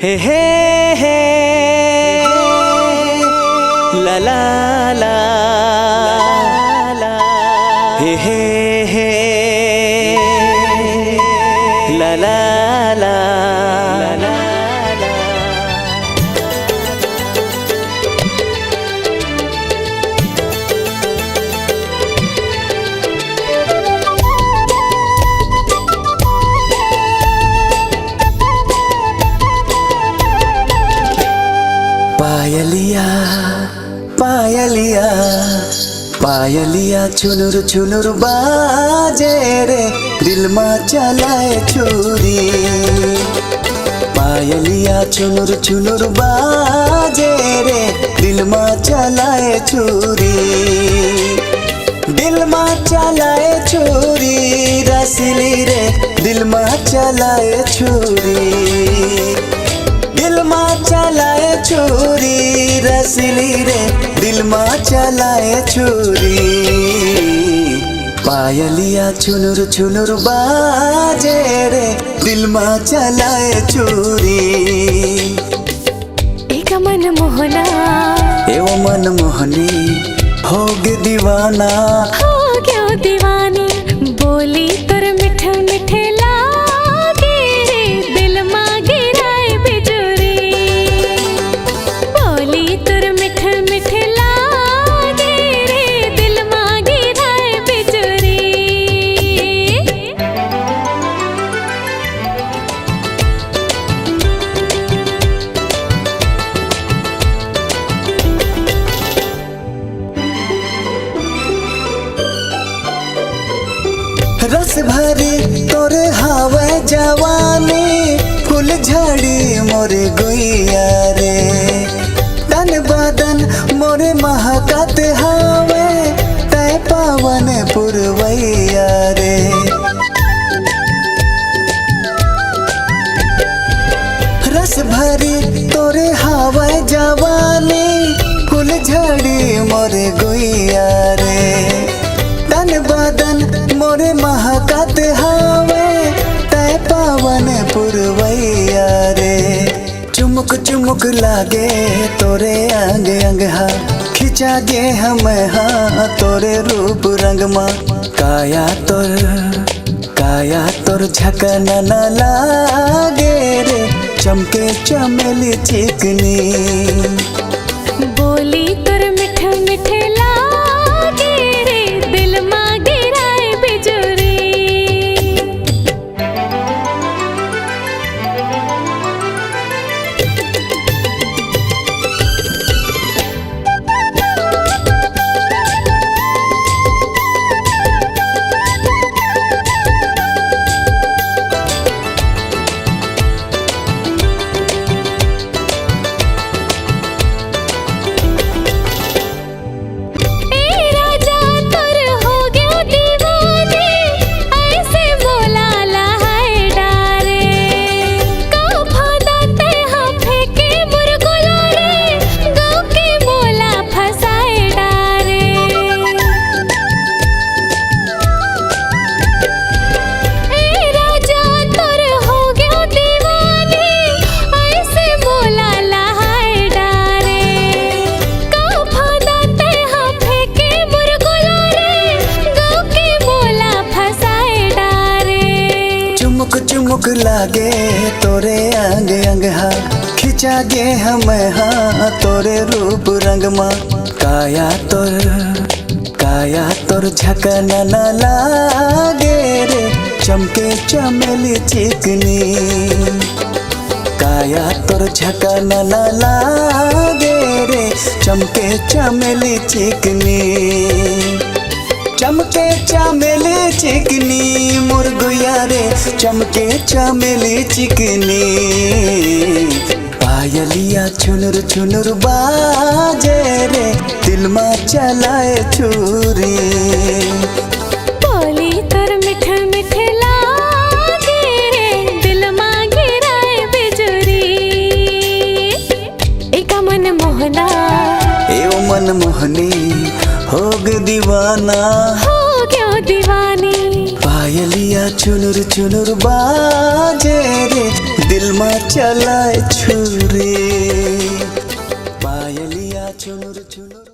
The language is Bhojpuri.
हे ला ला ला हे ला ला ला पायलिया पायलिया पायलिया चुनुर चुनुर बाजे रे दिल मा चलाए छुरी। पायलिया चुनुर चुनुर बाजे रे दिल मा चलाए छुरी। दिल मा चलाए छुरी रसली रे दिल मा चलाए छुरी। दिल मा चलाए छुरी रसली रे दिल मा चलाए छुरी। पायलिया चुनुर चुनुर बाजे रे दिल मा चलाए छुरी। एक मन मोहना एव मन मोहनी होग दीवाना हो क्यों दीवानी। बोली तुर मिठ मिठे लागे रे दिल मा गिराए बिजुरी। बोली तुर मिठ मिठे लागे रे दिल मा गिराए बिजुरी। रस भरी तोरे हवा जवानी फूल झड़ी मोरे गुइया रे। तन बदन मोरे महकत हवे तै पावन पुरवैया रे। रस भरी तोरे हवा जवानी फूल झड़ी मोरे गुइया रे। तन बदन मोरे महकत हवे तै पावन पुरवैया रे। चुमुक चुमुक लागे तोरे अंग अंग हा खिंचा गे हम हाँ तोरे रूप रंग मा। काया तोर झकना न लागे रे चमके चमेली चिकनी। बोली तुर मिठ मिठे लागे रे दिल मा गिराए बिजुरी। चुमुक लागे तोरे अंग अंग हा खिंचा गे हम हाँ तोरे रूप रंग मा। काया तोर झकना न लागे रे चमके चमेली चिकनी। काया तोर झकना न लागे रे चमके चमेली चिकनी। चमके चमेली चिकनी मुर्गुया रे चमके चमेली चिकनी। पायलिया चुनुर चुनुर बाजे रे दिल मा चलाए छुरी। बोली तुर मिठ मिठे लागे रे दिल मा गिराए बिजुरी। एक मन मोहना एव मन मोहनी होग दीवाना हो क्यों दीवानी। पायलिया चुनुर चुनुर बाजे रे दिल में चलाए छुरी पायलिया चुनुर चुनुर।